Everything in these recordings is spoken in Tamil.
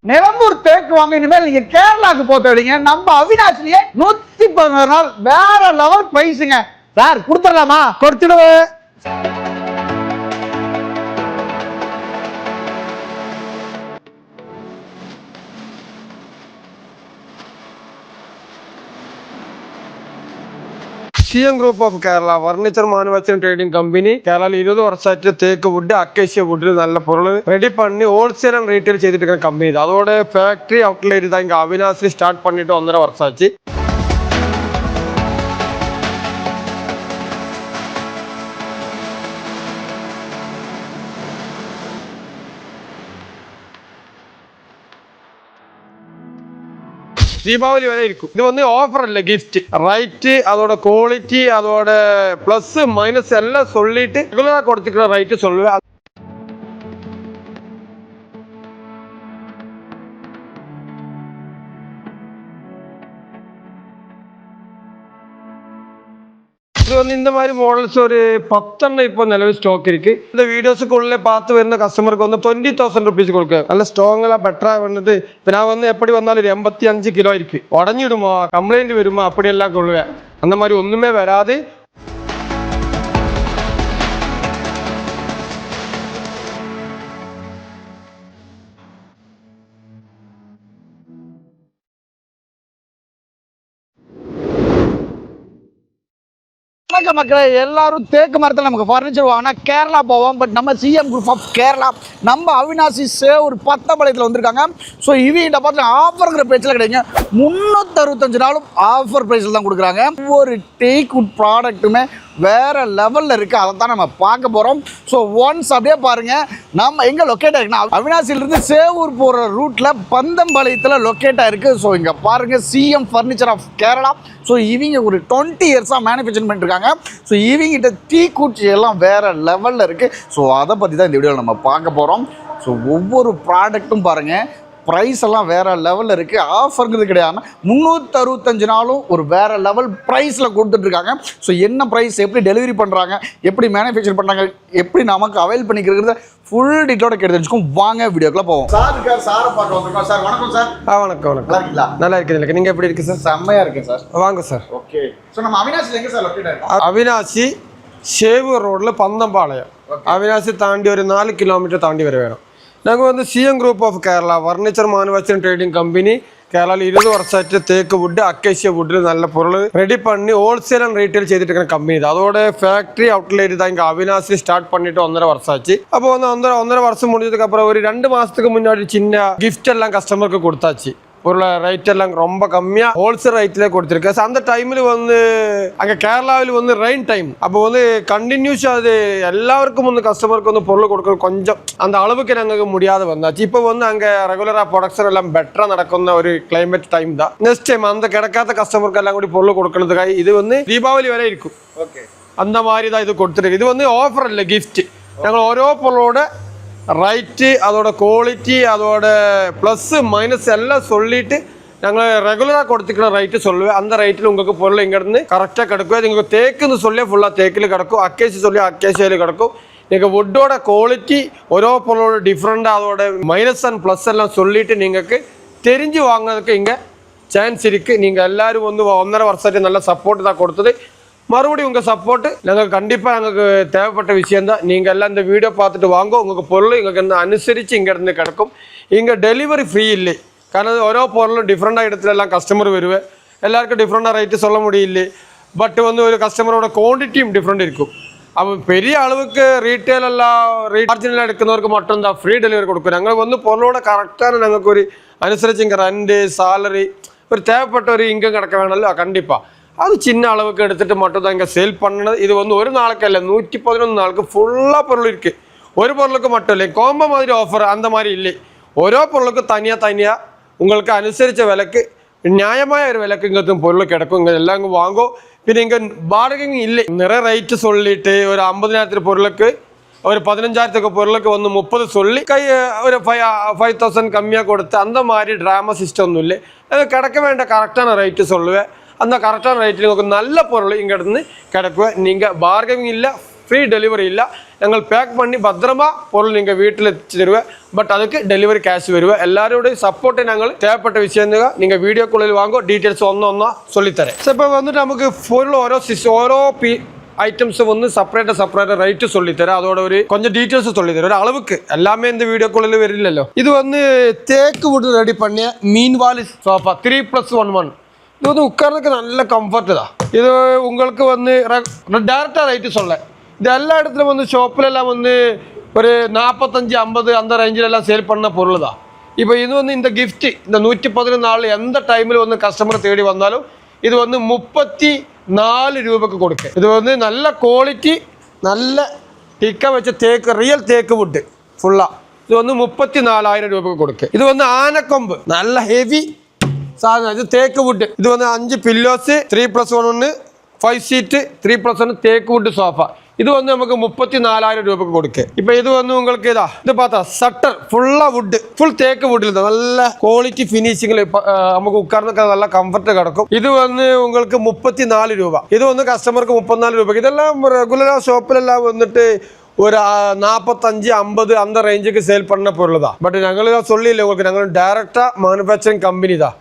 நிலம்பூர் தேக்கு வாங்க இனிமேல் நீங்க கேரளாக்கு போத்தீங்க. நம்ம அவினாசிலேயே 114 நாள் வேற லெவல் பிரைஸுங்க. சார் கொடுத்துடலாமா? கொடுத்துடுவேன். CM Group of Kerala Furniture Manufacturing Trading Company Kerala 20 വർഷമായിട്ട് തേക്ക് വുഡ് അക്കേഷ്യ വുഡിൽ നല്ല പൊരുൾ റെഡി பண்ணி ஹோல்சேல் அண்ட் ரீட்டைல் செய்துட்டு இருக்கிற கம்பெனி இது. அதோட ஃபேக்டரி அவுட்லெட் தான் இங்கே அவினாசி ஸ்டார்ட் பண்ணிட்டு 1.5 வருஷம் ஆச்சு. தீபாவளி வரை இருக்கும். இது வந்து ஆஃபர் இல்லை, கிஃப்ட். ரைட்டு, அதோட குவாலிட்டி, அதோட பிளஸ் மைனஸ் எல்லாம் சொல்லிட்டு ரெகுலரா கொடுத்துக்கிற ரைட்டு சொல்லுவேன். இது வந்து இந்த மாதிரி மாடல்ஸ் ஒரு 10 இப்போ நிலவு ஸ்டாக் இருக்கு. இந்த வீடியோஸுக்குள்ளே பார்த்து வருന്ന கஸ்டமருக்கு வந்து 20,000 ருபீஸ் கொடுக்க நல்ல ஸ்ட்ராங்கெல்லாம் பெட்டராக வந்தது. இப்போ நான் வந்து எப்படி வந்தாலும் ஒரு 85 கிலோ இருக்கு. உடஞ்சிடுமா, கம்ப்ளைண்ட் வருமா, அப்படியெல்லாம் கொள்வேன். அந்த மாதிரி ஒன்றுமே வராது. மக்களே, எல்லாரும் தேக்கு மரத்தில் நமக்கு ஃபர்னிச்சர் வாங்கினா கேரளா போவோம். பட் நம்ம சிஎம் குரூப் ஆஃப் கேரளா நம்ம அவினாசி ஒரு 10 வந்திருக்காங்க. ஸோ இவங்கிட்ட பார்த்து ஆஃபருங்கிற பேச்சில் கிடைக்குங்க. 365 நாளும் ஆஃபர் ப்ரைஸில் தான் கொடுக்குறாங்க. ஒவ்வொரு டேக் வுட் ப்ராடக்ட்டுமே வேறு லெவலில் இருக்குது. அதை தான் நம்ம பார்க்க போகிறோம். ஸோ ஒன்ஸ் அப்படியே பாருங்கள், நம்ம எங்கே லொக்கேட் ஆகிருக்குன்னா அவினாசியிலிருந்து சேவூர் போகிற ரூட்டில் பந்தம்பாளையத்தில் லொக்கேட் ஆகிருக்கு. ஸோ இங்கே பாருங்கள், CM furniture of Kerala. So இவங்க ஒரு 20 இயர்ஸாக மேனுஃபேக்சரிங் பண்ணிட்டுருக்காங்க. ஸோ இவங்கிட்ட டீ கூச்சி எல்லாம் வேறு லெவலில் இருக்குது. ஸோ அதை பற்றி தான் இந்த வீடியோவில் நம்ம பார்க்க போகிறோம். ஸோ ஒவ்வொரு ப்ராடக்ட்டும் பாருங்கள், ப்ரைஸ் எல்லாம் வேறு லெவலில் இருக்குது. ஆஃபருங்கிறது கிடையாமல் 365 நாளும் ஒரு வேறு லெவல் ப்ரைஸில் கொடுத்துட்ருக்காங்க. ஸோ என்ன ப்ரைஸ், எப்படி டெலிவரி பண்ணுறாங்க, எப்படி மேனுஃபேக்சர் பண்ணுறாங்க, எப்படி நமக்கு அவைல் பண்ணிக்கிறத ஃபுல் டீட்டெயிலோட கேட்டு தெரிஞ்சுக்கும். வாங்க வீடியோக்குள்ள போவோம். சார் இருக்கார், சாரை பார்க்க வந்திருக்கோம். சார் வணக்கம் சார். வணக்கம் வணக்கம். நல்லா இருக்குது. நீங்கள் எப்படி இருக்குது சார்? செம்மையாக இருக்குது சார். வாங்க சார். ஓகே. ஸோ நம்ம அவினாசியில் எங்கே சார் லொக்கேட் ஆகிருக்கோம்? அவினாசி சேவூர் ரோடில் பந்தம்பாளையம். அவினாசி தாண்டி ஒரு 4 கிலோமீட்டர் தாண்டி வர வேணும். நாங்கள் வந்து CM Group of Kerala Furniture Manufacturing Trading Company കേരളയിൽ 20 വർഷമായിട്ട് തേക്ക് വുഡ് അക്കേഷ്യ വുഡിൽ നല്ല പൊരുൾ റെഡി பண்ணி ஹோல்சேல் அண்ட் ரீட்டைல் செய்துட்டு இருக்கிற கம்பெனி இது. அதோட ஃபேக்டரி அவுட்லெட் தான் இங்கே அவினாசி ஸ்டார்ட் பண்ணிட்டு 1.5 வருஷம் ஆச்சு. அப்போ வந்து 1.5 வருஷம் முடிஞ்சதுக்கு அப்புறம் ஒரு 2 மாசத்துக்கு முன்னாடி சின்ன கிஃப்ட் எல்லாம் கஸ்டமருக்கு கொடுத்தாச்சு. பொருளை ரைட் எல்லாம் ரொம்ப கம்மியாக ஹோல்சேல் ரைட்லேயே கொடுத்துருக்கேன். ஸோ அந்த டைமில் வந்து அங்கே கேரளாவில் வந்து ரெயின் டைம். அப்போ வந்து கண்டினியூஸாக அது எல்லாருக்கும் வந்து கஸ்டமருக்கு வந்து பொருள் கொடுக்குறது கொஞ்சம் அந்த அளவுக்கு எங்களுக்கு முடியாத வந்தாச்சு. இப்போ வந்து அங்கே ரெகுலராக ப்ரொடக்ஷன் எல்லாம் பெட்டராக நடക്കുന്ന ஒரு கிளைமேட் டைம் தான். நெக்ஸ்ட் டைம் அந்த கிடைக்காத கஸ்டமருக்கு எல்லாம் கூட பொருள் கொடுக்கறதுக்காக இது வந்து தீபாவளி வரை இருக்கும். ஓகே, அந்த மாதிரி தான் இது கொடுத்துருக்கு. இது வந்து ஆஃபர் இல்லை, கிஃப்ட். நாங்கள் ஓரோ பொருளோட ரைட்டு, அதோட குவாலிட்டி, அதோட ப்ளஸ்ஸு மைனஸ் எல்லாம் சொல்லிட்டு நாங்கள் ரெகுலராக கொடுத்துக்கிற ரைட்டு சொல்லுவேன். அந்த ரைட்டில் உங்களுக்கு பொருள் இங்கேருந்து கரெக்டாக கிடைக்கும். அது உங்களுக்கு தேக்குன்னு சொல்லி ஃபுல்லாக தேக்கில் கிடக்கும், அக்கேசி சொல்லி அக்கேசியில் கிடக்கும். நீங்கள் வுட்டோட குவாலிட்டி ஓரோ பொருளோட டிஃப்ரெண்ட்டாக அதோட மைனஸ் அண்ட் ப்ளஸ் எல்லாம் சொல்லிவிட்டு நீங்கள் தெரிஞ்சு வாங்கினதுக்கு இங்கே சான்ஸ் இருக்குது. நீங்கள் எல்லோரும் வந்து 1.5 வருஷத்துக்கு நல்ல சப்போர்ட் தான் கொடுத்தது. மறுபடியும் உங்கள் சப்போர்ட்டு நாங்கள் கண்டிப்பாக எங்களுக்கு தேவைப்பட்ட விஷயந்தான். நீங்கள் எல்லாம் இந்த வீடியோ பார்த்துட்டு வாங்க. உங்களுக்கு பொருள் எங்களுக்கு அனுசரித்து இங்கேருந்து கிடக்கும். இங்கே டெலிவரி ஃப்ரீ இல்லை. കാരണം ഓരോ പൊരുളും ഡിഫറെൻ്റ് ഇടത്തിലെല്ലാം കസ്റ്റമർ വരുവേ. എല്ലാവർക്കും ഡിഫറെൻ്റ് റേറ്റ് சொல்ல முடியல. பட் வந்து ஒரு கஸ்டமரோட குவான்டிட்டியும் டிஃப்ரெண்ட் இருக்கும். அப்போ பெரிய அளவுக்கு ரீட்டெயிலெல்லாம் ரீசார்ஜில் எடுக்கிறவருக்கு மட்டும்தான் ஃப்ரீ டெலிவரி கொடுக்கும். நாங்கள் வந்து பொருளோட கரெக்டான நாங்கள் ஒரு அனுசரிச்சு இங்கே ரெண்டு சாலரி ஒரு தேவைப்பட்ட ஒரு இன்கம் கிடக்க வேணாலும் கண்டிப்பாக அது சின்ன அளவுக்கு எடுத்துகிட்டு மட்டும்தான் இங்கே சேல் பண்ணது. இது வந்து ஒரு நாளைக்கு இல்லை, 111 நாளுக்கு ஃபுல்லாக பொருள் இருக்குது. ஒரு பொருளுக்கு மட்டும் இல்லை, கோம்போ மாதிரி ஆஃபர் அந்த மாதிரி இல்லை. ஓரோ பொருளுக்கும் தனியாக உங்களுக்கு அனுசரித்த விலைக்கு நியாயമായ ஒரு விலைக்கு இங்கே பொருள் கிடைக்கும். இங்கே எல்லாம் இங்கே வாங்கும். പിന്നെ இங்கே பார்கெனிங் இல்லை. நிறைய ரேட்டு சொல்லிட்டு ஒரு 50,000 பொருளுக்கு ஒரு 15,000 பொருளுக்கு வந்து 30 சொல்லி ஒரு 5,000 கம்மியாக கொடுத்து அந்த மாதிரி ட்ராமா சிஸ்டம் ஒன்றும் இல்லை. அது கிடைக்க வேண்டிய கரெக்டான ரேட்டு சொல்லுவேன். அந்த கரெக்டான ரேட்டில் உங்களுக்கு நல்ல பொருள் இங்கே இருந்து கிடைக்கும். நீங்கள் பார்கெனிங் இல்லை, ஃப்ரீ டெலிவரி இல்லை நாங்கள் பேக் பண்ணி பத்திரமா பொருள் நீங்கள் வீட்டில் எத்திச்சு தருவேன் பட் அதுக்கு டெலிவரி கேஷ் வருவேன் எல்லாரோடைய சப்போர்ட்டை நாங்கள் தேவைப்பட்ட விஷயம் நீங்கள் வீடியோக்குള്ളിൽ வாங்கோ டீட்டெயில்ஸ் ஒன்றா சொல்லித்தரேன் ஸோ இப்போ வந்துட்டு நமக்கு பொருள் ஓரோ ஐட்டம்ஸ் வந்து செப்பரேட்டாக ரேட்டு சொல்லித்தரேன் அதோட ஒரு கொஞ்சம் டீட்டெயில்ஸ் சொல்லித்தரேன் ஒரு அளவுக்கு எல்லாமே இந்த வீடியோக்குள்ள வரிല്ലല്ലോ இது வந்து தேக்கு வுட் ரெடி பண்ணிய மீன்வாலி சோஃபா 3+1 இது வந்து உட்கார்றதுக்கு நல்ல கம்ஃபர்ட் தான் இது உங்களுக்கு வந்து டேரக்டாக ரேட்டு சொல்ல இது எல்லா இடத்துலையும் வந்து ஷாப்பிலெல்லாம் வந்து ஒரு 45-50 அந்த ரேஞ்சிலெல்லாம் சேல் பண்ண பொருள் தான் இப்போ இது வந்து இந்த கிஃப்ட் இந்த 114 நாள் எந்த டைமில் வந்து கஸ்டமர் தேடி வந்தாலும் இது வந்து 34 രൂപക്ക് കൊടുക്കുക ഇത് வந்து நல்ல குவாலிட்டி நல்ல டிக்க வச்ச தேக்கு ரியல் தேக்கு வுட் ஃபுல்லா இது வந்து 34,000 രൂപക്ക് കൊടുക്കുക இது வந்து ஆனக்கொம்பு நல்ல ஹெவி சாதனம் இது தேக்கு வுட் இது வந்து 5 பில்லோஸ் 3+1 5 சீட்டு 3+1 தேக்கு வுட் சோஃபா இது வந்து நமக்கு 34,000 രൂപക്ക് கொடுക്കുക இப்போ இது வந்து உங்களுக்கு இது பார்த்தா சட்டர் ஃபுல்லா வுட் ஃபுல் தேக்கு வுட்ல நல்ல குவாலிட்டி ஃபினிஷிங்ல நமக்கு உட்கார்ந்துக்க நல்ல கம்ஃபர்ட் கிடக்கும் இது வந்து உங்களுக்கு 34 രൂപ இது வந்து கஸ்டமருக்கு 34 രൂപ இதெல்லாம் ரெகுலரா ஷாப்பிலெல்லாம் வந்துட்டு ஒரு 45-50 அந்த ரேஞ்சுக்கு சேல் பண்ண பொருள் தான் பட் நாங்கள் சொல்லியில்லை உங்களுக்கு நாங்கள் டைரக்டாக மேனுஃபேக்சரிங் கம்பெனி தான்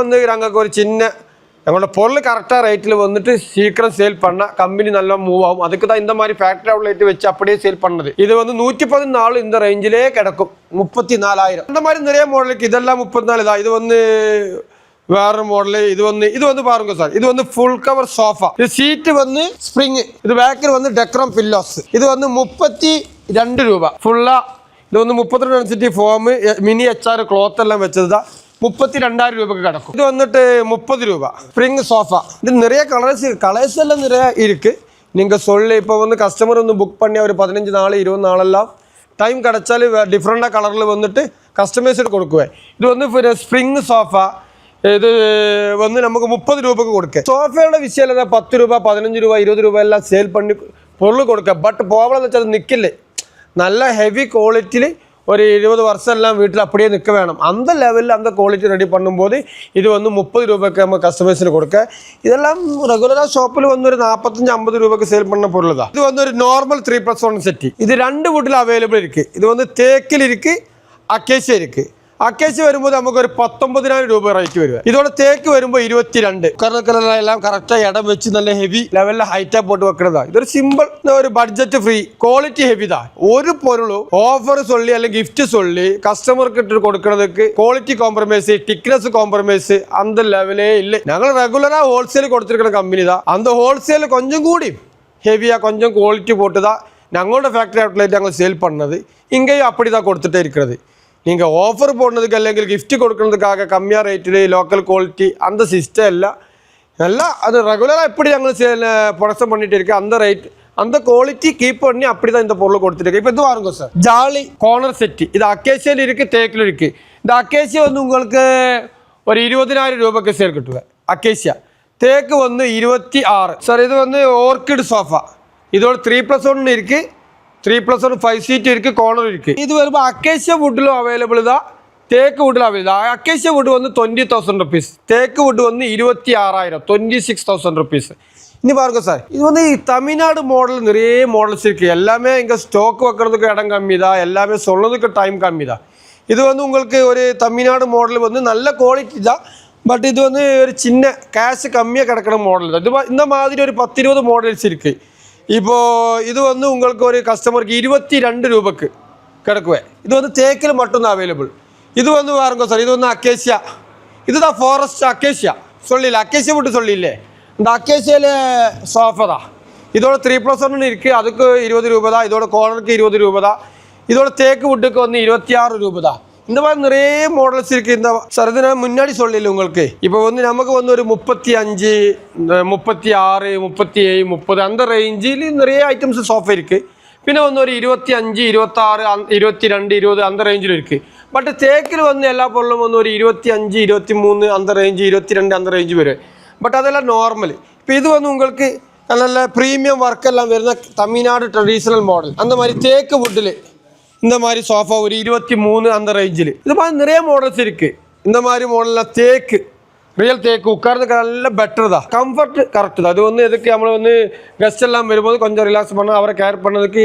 வந்து நாங்கள் ஒரு சின்ன நம்மளோட பொருள் கரெக்டாக ரேட்டில் வந்துட்டு சீக்கிரம் சேல் பண்ணால் கம்பெனி நல்லா மூவ் ஆகும் அதுக்கு தான் இந்த மாதிரி ஃபேக்டரி அவுட்லெட் வச்சு அப்படியே சேல் பண்ணது இது வந்து 114 இந்த ரேஞ்சிலே கிடக்கும் 34,000 இந்த மாதிரி நிறைய மாடலுக்கு இதெல்லாம் 34 தான் இது வந்து வேற மாடலு இது வந்து பாருங்க சார் இது வந்து ஃபுல் கவர் சோஃபா இது சீட்டு வந்து ஸ்ப்ரிங் இது பேக்கில் வந்து டெக்ரம் பில்லோஸ் இது வந்து 32 രൂപ ஃபுல்லாக இது வந்து 32 density form mini HR cloth எல்லாம் வச்சது தான் 32,000 രൂപக்கு கிடக்கும் இது வந்துட்டு 30 രൂപ ஸ்ப்ரிங் சோஃபா இது நிறைய கலர்ஸ் எல்லாம் நிறைய இருக்கு நீங்கள் சொல்லி இப்போ வந்து கஸ்டமர் வந்து புக் பண்ணி ஒரு 15 நாள் 20 நாளெல்லாம் டைம் கிடச்சாலும் டிஃப்ரெண்டாக கலரில் வந்துட்டு கஸ்டமைஸ்டு கொடுக்குவேன் இது வந்து ஸ்ப்ரிங் சோஃபா இது வந்து நமக்கு 30 രൂപക്ക് கொடுக்க சோஃபாவோட விஷயம் இல்லை 10 രൂപ 15 രൂപ 20 രൂപ எல்லாம் சேல் பண்ணி பொருள் கொடுக்க பட் போகலன்னு வச்சா அது நிற்கல நல்ல ஹெவி குவாலிட்டியில் ஒரு 20 வருஷம் எல்லாம் வீட்டில் அப்படியே நிற்க வேணும் அந்த லெவலில் அந்த குவாலிட்டி ரெடி பண்ணும்போது இது வந்து 30 രൂപக்கு நம்ம கஸ்டமைஸில் கொடுக்க இதெல்லாம் ரெகுலராக ஷாப்பில் வந்து ஒரு 45-50 രൂപக்கு சேல் பண்ண பொருள் தான் இது வந்து ஒரு நார்மல் 3+1 செட்டி இது 2 வுட்டில் அவைலபிள் இருக்குது இது வந்து தேக்கில் இருக்குது அக்கேசியா இருக்குது அக்கேசியா வரும்போது நமக்கு ஒரு 19,000 രൂപ റേറ്റ് വരും இதோட தேக்கு வருമ്പോൾ 22 கலரெல்லாம் கரெக்டாக இடம் வச்சு நல்ல ஹெவி லெவலில் ஹைட்டாக போட்டு வைக்கிறதா இது ஒரு சிம்பிள் ஒரு பட்ஜெட் ஃப்ரீ குவாலிட்டி ஹெவி தான் ஒரு பொருளும் ஆஃபர் சொல்லி அல்ல கிஃப்ட் சொல்லி கஸ்டமருக்கு கொடுக்கறதுக்கு குவாலிட்டி காம்ப்ரமைஸ் திக்னஸ் காம்ப்ரமைஸ் அந்த லெவலே இல்லை நாங்கள் ரெகுலராக ஹோல்சேல் கொடுத்துருக்கிற கம்பெனி தான் அந்த ஹோல்சேல் கொஞ்சம் கூடி ஹெவியாக கொஞ்சம் குவாலிட்டி போட்டு தான் ഞങ്ങളുടെ ஃபேக்டரி அவுட்லெட் நாங்கள் சேல் பண்ணது இங்கேயும் அப்படி தான் கொடுத்துட்டே இருக்கிறது நீங்கள் ஆஃபர் போடுறதுக்கு അല്ലെങ്കിൽ கிஃப்ட் கொடுக்கறதுக்காக கம்மியாக ரேட்டில் லோக்கல் குவாலிட்டி அந்த சிஸ்டம் இல்லை நல்லா அது ரெகுலராக எப்படி நாங்கள் ப்ரொடக்ஷன் பண்ணிட்டு இருக்கோம் அந்த ரேட் அந்த குவாலிட்டி கீப் பண்ணி அப்படி தான் இந்த பொருள் கொடுத்துருக்கு இப்போ இது பாருங்க சார் ஜாலி கார்னர் செட்டு இது அக்கேசியில் இருக்குது தேக்கில் இருக்குது இந்த அக்கேசியா வந்து உங்களுக்கு ஒரு 20,000 രൂപக்கு சேல் கட்டுவேன் அக்கேசியா தேக்கு வந்து 26 சார் இது வந்து ஓர்கிட் சோஃபா இதோட 3+1 இருக்குது 3+1 5 சீட் இருக்குது கார்னர் இருக்குது இது வரும்போது அக்கேசியா வுட்டிலும் அவைலபிள் தான் தேக்கு வுட்டில் அவைலபிள் தான் அக்கேசியா வுட் வந்து 20,000 rupees தேக்கு வுட் வந்து 26,000 26,000 rupees இனி பாருங்க சார் இது வந்து தமிழ்நாடு மாடல் நிறைய மாடல்ஸ் இருக்குது எல்லாமே இங்கே ஸ்டாக் வைக்கிறதுக்கு இடம் கம்மி தான் எல்லாமே சொல்கிறதுக்கு டைம் கம்மி தான் இது வந்து உங்களுக்கு ஒரு தமிழ்நாடு மாடல் வந்து நல்ல குவாலிட்டி தான் பட் இது வந்து ஒரு சின்ன கேஷ் கம்மியாக கிடக்கிற மாடல் தான் இது இந்த மாதிரி ஒரு 10-20 மாடல்ஸ் இருக்குது இப்போ இது வந்து உங்களுக்கு ஒரு கஸ்டமருக்கு 22 രൂപക്ക് கிடக்குவேன் இது வந்து தேக்கில் மட்டும்தான் அவைலபிள் இது வந்து பாருங்க சார் இது வந்து அக்கேசியா இதுதான் ஃபாரஸ்ட் அக்கேசியா சொல்லியில்லை அக்கேசியா மட்டும் சொல்லியில்லே இந்த அக்கேசியாவில் சோஃபா தான் இதோட 3+1 இருக்குது அதுக்கு 20 രൂപ தான் இதோட கார்னருக்கு 20 രൂപ தான் இதோட தேக்கு வுட்டுக்கு வந்து 26 രൂപ தான் இந்த மாதிரி நிறைய மாடல்ஸ் இருக்குது இந்த சார் இது நான் முன்னாடி சொல்லல உங்களுக்கு இப்போ வந்து நமக்கு வந்து ஒரு 35 36 37 30 அந்த ரேஞ்சில் நிறைய ஐட்டம்ஸ் சோஃபா இருக்குது பின்ன வந்து ஒரு 25 26 22 20 அந்த ரேஞ்சில் இருக்குது பட் தேக்கில் வந்து எல்லா பொருளும் வந்து ஒரு 25 23 அந்த ரேஞ்சு 22 அந்த ரேஞ்சு வரும் பட் அதெல்லாம் நார்மல் இப்போ இது வந்து உங்களுக்கு நல்ல ப்ரீமியம் ஒர்க்கெல்லாம் வருന്ന தமிழ்நாடு ட்ரெடிஷ்னல் மாடல் அந்த மாதிரி தேக்கு வுட்டில் இந்த மாதிரி சோஃபா ஒரு 23 அந்த ரேஞ்சில் இது மாதிரி நிறைய மாடல்ஸ் இருக்குது இந்த மாதிரி மாடலில் தேக்கு ரியல் தேக்கு உட்கார்றதுக்கு நல்ல பெட்டர் தான், கம்ஃபர்ட் கரெக்ட் தான். அது வந்து எதுக்கு நம்மளை வந்து கெஸ்ட் எல்லாம் வரும்போது கொஞ்சம் ரிலாக்ஸ் பண்ண அவரை கேர் பண்ணதுக்கு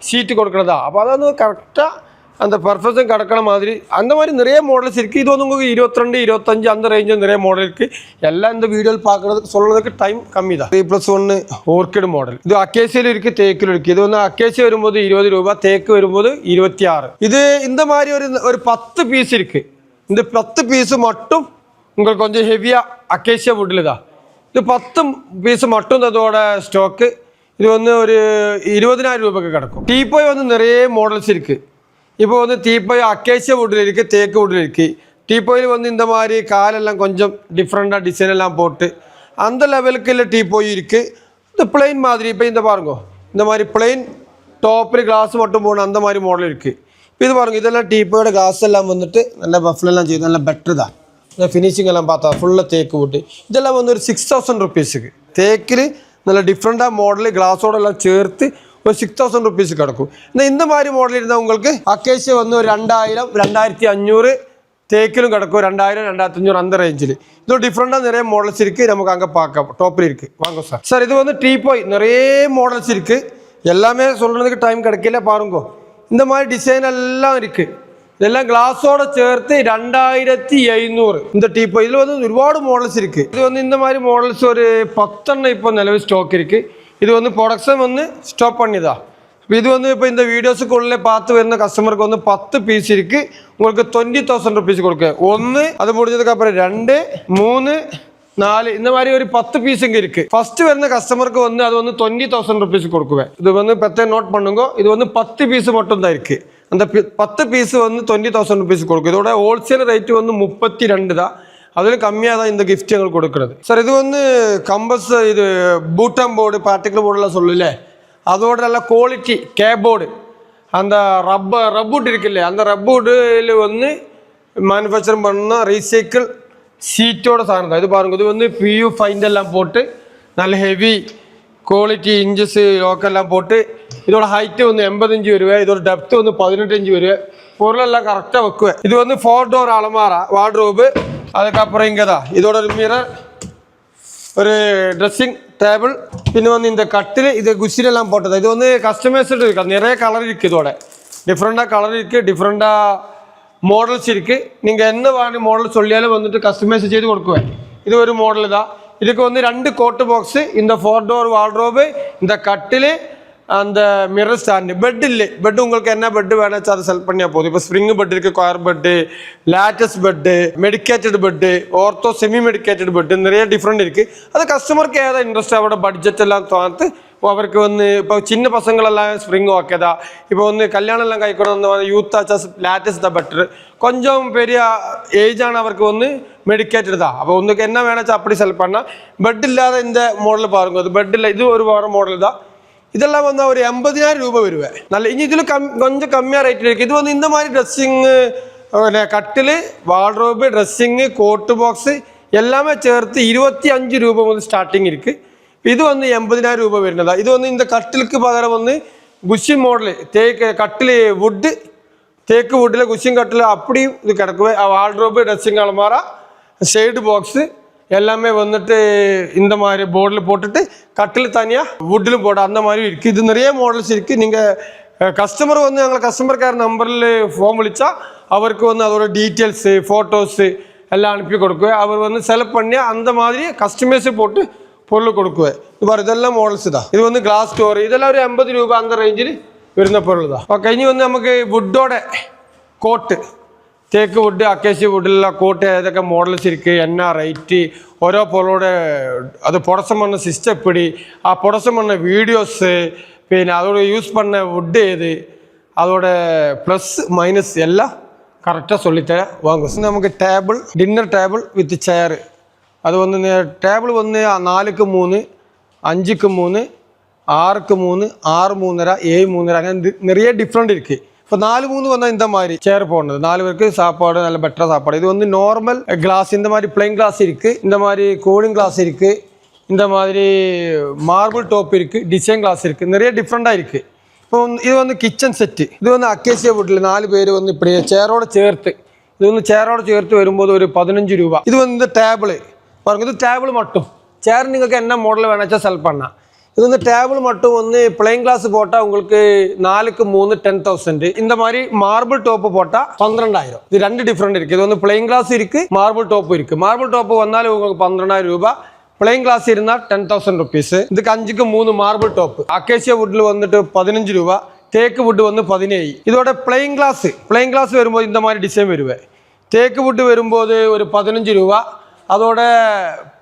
சீட்டு கொடுக்குறதா. அப்போ அதை வந்து கரெக்டாக அந்த பர்ஃபெக்ஷன் கிடக்கிற மாதிரி அந்த மாதிரி நிறைய மாடல்ஸ் இருக்குது. இது வந்து உங்களுக்கு 22, 25 அந்த ரேஞ்சில் நிறைய மாடல் இருக்குது. எல்லாம் இந்த வீடியோவில் பார்க்குறதுக்கு சொல்கிறதுக்கு டைம் கம்மி தான். 3+1 ஓர்க்கிட் மாடல் இது அக்கேசியில் இருக்குது, தேக்கில் இருக்குது. இது வந்து அக்கேசி வரும்போது 20 ரூபா, தேக்கு வரும்போது 26. இது இந்த மாதிரி ஒரு 10 பீஸ் இருக்குது. இந்த 10 பீஸு மட்டும் உங்களுக்கு கொஞ்சம் ஹெவியாக அக்கேசியா வுட்டில் தான். இது 10 பீஸு மட்டும் அதோட ஸ்டாக்கு. இது வந்து ஒரு 20,000 ரூபாய்க்கு கிடக்கும். டீப்பாய் வந்து நிறைய மாடல்ஸ் இருக்குது. இப்போ வந்து டீப்பாய் அக்கேசியா வுட்டில் இருக்குது, தேக்கு வுட்டில் இருக்குது. டீப்பாயில் வந்து இந்த மாதிரி காலெல்லாம் கொஞ்சம் டிஃப்ரெண்ட்டாக டிசைன் எல்லாம் போட்டு அந்த லெவலுக்கு இல்லை டீப்பாய் இருக்குது. இந்த பிளெயின் மாதிரி இப்போ இந்த பாருங்க, இந்த மாதிரி பிளெயின் டாப்பில் கிளாஸ் மட்டும் போகணும் அந்த மாதிரி மாடல் இருக்குது. இப்போ இது பாருங்கள், இதெல்லாம் டீப்பாயோட கிளாஸ் எல்லாம் வந்துட்டு நல்ல பஃப்லெல்லாம் செய்து நல்ல பெட்ரு தான். இந்த ஃபினிஷிங் எல்லாம் பார்த்தா ஃபுல்லாக தேக்கு வுட்டு. இதெல்லாம் வந்து ஒரு 6,000 ருபீஸுக்கு தேக்கில் நல்ல டிஃப்ரெண்ட்டாக மாடலு கிளாஸோடெல்லாம் சேர்த்து ஒரு 6,000 ருபீஸ் கிடக்கும். இந்த மாதிரி மாடல் இருந்தால் உங்களுக்கு அக்கேசியா வந்து ஒரு 2000, 2500 தேக்கிலும் கிடக்கும். 2000, 2500 அந்த ரேஞ்சில். இது டிஃப்ரெண்ட்டாக நிறைய மாடல்ஸ் இருக்குது. நமக்கு அங்கே பார்க்க டாப்பில் இருக்குது. வாங்க சார். சார் இது வந்து டீப்பாய் நிறைய மாடல்ஸ் இருக்குது. எல்லாமே சொல்கிறதுக்கு டைம் கிடைக்கல. பாருங்க, இந்த மாதிரி டிசைன் எல்லாம் இருக்குது. இதெல்லாம் கிளாஸோட சேர்த்து 2500 இந்த டீப்பாய். இதில் வந்து ஒருபாடு மாடல்ஸ் இருக்குது. இது வந்து இந்த மாதிரி மாடல்ஸ் ஒரு 10 இப்போ நிலவு ஸ்டாக் இருக்குது. இது வந்து ப்ரொடக்ஷன் வந்து ஸ்டாப் பண்ணிதான். இப்போ இது வந்து இப்போ இந்த வீடியோஸுக்குள்ளே பார்த்து வருന്ന கஸ்டமருக்கு வந்து 10 பீஸ் இருக்குது. உங்களுக்கு 20,000 ருபீஸ் கொடுக்க. 1 அது முடிஞ்சதுக்கப்புறம் 2, 3, 4 இந்த மாதிரி ஒரு 10 பீஸ் இங்கே இருக்குது. ஃபஸ்ட்டு வருന്ന கஸ்டமருக்கு வந்து அது வந்து 20,000 ருபீஸ் கொடுக்குவேன். இது வந்து பத்தே நோட் பண்ணுங்க. இது வந்து 10 பீஸ் மட்டும் தான் இருக்குது. அந்த 10 பீஸ் வந்து 20,000 ருபீஸ் கொடுக்கும். இதோட ஹோல்சேல் ரேட்டு வந்து 32 தான். அதில் கம்மியாக தான் இந்த கிஃப்ட் எங்களுக்கு கொடுக்குறது. சார் இது வந்து கம்பஸ் இது பூட்டம் போர்டு பார்ட்டிகுலர் போர்டெல்லாம் சொல்லல, அதோட எல்லாம் குவாலிட்டி கேபோர்டு அந்த ரப்பூட் இருக்குல்ல, அந்த ரப்பூடில் வந்து மேனுஃபேக்சரிங் பண்ணால் ரீசைக்கிள் சீட்டோட சாதனம் தான். இது பாருங்கள், இது வந்து PU ஃபைண்ட் எல்லாம் போட்டு நல்ல ஹெவி குவாலிட்டி இன்ச்சஸ் லோக்கெல்லாம் போட்டு இதோட ஹைட்டு வந்து 85 வருவேன். இதோட டெப்த்து வந்து 18 இன்ச்சு வருவேன். பொருளெல்லாம் கரெக்டாக வைக்குவேன். இது வந்து 4 டோர் அலமாரா வார்ட்ரோபு. அதுக்கப்புறம் இங்கே தான் இதோட ஒரு மிரர், ஒரு ட்ரெஸ்ஸிங் டேபிள், பின்ன வந்து இந்த கட்டில் இது குஷினெல்லாம் போட்டது. இது வந்து கஸ்டமைஸ்டு இருக்குது. நிறைய கலர் இருக்குது. இதோட டிஃப்ரெண்ட்டாக கலர் இருக்குது, டிஃப்ரெண்ட்டாக மாடல்ஸ் இருக்குது. நீங்கள் என்ன வாங்கி மாடல் சொல்லியாலும் வந்துட்டு கஸ்டமைஸ் செய்து கொடுக்குவேன். இது ஒரு மாடல் தான். இதுக்கு வந்து 2 கோட்டு பாக்ஸு, இந்த 4 டோர் வார்ட்ரோபு, இந்த கட்டில், அந்த மிரர் ஸ்டாண்டு. பெட் இல்லை, பெட் உங்களுக்கு என்ன பெட்டு வேணாச்சு அதை செலக்ட் பண்ணியா போதும். இப்போ ஸ்ப்ரிங் பெட் இருக்குது, square bed, latest bed, medicated bed, ortho semi medicated bed, நிறைய டிஃப்ரெண்ட் இருக்குது. அது கஸ்டமருக்கு ஏதாவது இன்ட்ரெஸ்ட் அவரோட பட்ஜெட் எல்லாம் பார்த்து அவருக்கு வந்து இப்போ சின்ன பசங்களெல்லாம் ஸ்ப்ரிங் ஓகேதா. இப்போ வந்து கல்யாணம் எல்லாம் கைக்கணும் அந்த மாதிரி யூத் ஆச்சா லேட்டஸ்ட் தான் பெட்ரு. கொஞ்சம் பெரிய ஏஜானவருக்கு வந்து மெடிக்கேட்டட் தான். அப்போ உங்களுக்கு என்ன வேணாச்சா அப்படி செலக்ட் பண்ணால். பெட் இல்லாத இந்த மாடல் பாருங்க, அது பெட் இல்லை, இது ஒரு வாரம் மாடல் தான். இதெல்லாம் வந்து ஒரு 80,000 ரூபா வருவேன். நல்ல இனி இதில் கொஞ்சம் கம்மியாக ரேட்டில் இருக்குது. இது வந்து இந்த மாதிரி ட்ரெஸ்ஸிங்கு, கட்டில், வார்ட்ரோபு, ட்ரெஸ்ஸிங்கு, கோட்டு பாக்ஸு எல்லாமே சேர்த்து 25 ரூபா வந்து ஸ்டார்டிங் இருக்குது. இது வந்து 80,000 ரூபா വരുന്നതാ. இது வந்து இந்த கட்டிலுக்கு பகரம் வந்து குஷின் மாடல் தேக்கு கட்டில் வுட்டு, தேக்கு வுட்டில் குஷின் கட்டில் அப்படி இது கிடக்குவேன். வார்ட்ரோபு, ட்ரெஸ்ஸிங் அலமாரா, ஷேடு பாக்ஸு எல்லாமே வந்துட்டு இந்த மாதிரி போர்டில் போட்டுட்டு கட்டில் தனியாக வுட்டிலும் போட அந்த மாதிரி இருக்குது. இது நிறைய மாடல்ஸ் இருக்குது. நீங்கள் கஸ்டமர் வந்து எங்களை கஸ்டமர் கேர் நம்பரில் ஃபோன் விളിச்சா அவருக்கு வந்து அதோட டீட்டெயில்ஸு ஃபோட்டோஸு எல்லாம் அனுப்பி கொடுக்குவேன். அவர் வந்து செலக்ட் பண்ணி அந்த மாதிரி கஸ்டமைஸு போட்டு பொருள் கொடுக்குவேன். இது பாரு, இதெல்லாம் மாடல்ஸ் தான். இது வந்து கிளாஸ் டோர், இதெல்லாம் ஒரு 80 ரூபா அந்த ரேஞ்சில் വരുന്ന பொருள் தான். ஓகே, இனி வந்து நமக்கு வுட்டோட கோட்டு, தேக்கு வுட்டு, அக்கேசி வுட்டிலாம் கோட்டு ஏതൊക്കെ மாடல்ஸ் இருக்குது, என்ன ரேட்டு, ഓരോ பொருளோட அது புடசம் பண்ண சிஸ்டம் எப்படி, புடசம் பண்ண வீடியோஸு, പിന്നെ அதோட யூஸ் பண்ண வுட்டு எது, அதோட ப்ளஸ் மைனஸ் எல்லாம் கரெக்டாக சொல்லித்தரேன் வாங்க. நமக்கு டேபிள், டின்னர் டேபிள் வித் சேரு. அது வந்து டேபிள் வந்து 4க்கு 3, 5க்கு 3, 6க்கு 3, 6, 3.5, 7, 3.5 അങ്ങനെ நிறைய டிஃப்ரெண்ட் இருக்குது. இப்போ 4, 3 வந்தால் இந்த மாதிரி சேர் போடுறது 4 பேருக்கு சாப்பாடு நல்ல பெட்டராக சாப்பாடு. இது வந்து நார்மல் கிளாஸ், இந்த மாதிரி பிளைன் கிளாஸ் இருக்குது, இந்த மாதிரி கூலிங் கிளாஸ் இருக்குது, இந்த மாதிரி மார்பிள் டாப் இருக்குது, டிசைன் கிளாஸ் இருக்குது, நிறைய டிஃப்ரெண்ட்டாக இருக்குது. இப்போ இது வந்து கிச்சன் செட்டு. இது வந்து அக்கேசியா வுட்டில் 4 பேர் வந்து இப்படி சேரோடு சேர்த்து இது வந்து சேரோட சேர்த்து வரும்போது ஒரு 15 ரூபா. இது வந்து டேபிள் பாருங்க, இது டேபிள் மட்டும். சேர் നിങ്ങൾക്ക് என்ன மாடல் வேணாச்சா செலக்ட் பண்ணலாம். இது வந்து டேபிள் மட்டும் வந்து பிளைன் கிளாஸ் போட்டால் உங்களுக்கு 4க்கு 3 10,000. இந்த மாதிரி மார்பிள் டோப்பு போட்டால் 12,000. இது 2 டிஃப்ரெண்ட் இருக்குது. இது வந்து பிளைன் கிளாஸ் இருக்குது, மார்பிள் டோப்பு இருக்குது. மார்பிள் டோப்பு வந்தாலும் உங்களுக்கு 12,000 ரூபா, பிளைன் கிளாஸ் இருந்தால் 10,000 ருபீஸ். இதுக்கு 5க்கு 3 மார்பிள் டோப்பு. அக்கேசியா வுட்டில் வந்துட்டு 15 ரூபா, தேக்கு வுட் வந்து 17. இதோட பிளைன் கிளாஸ் வரும்போது இந்த மாதிரி டிசைன் வருவேன். தேக்கு வுட் வரும்போது ஒரு 15 ரூபா. அதோட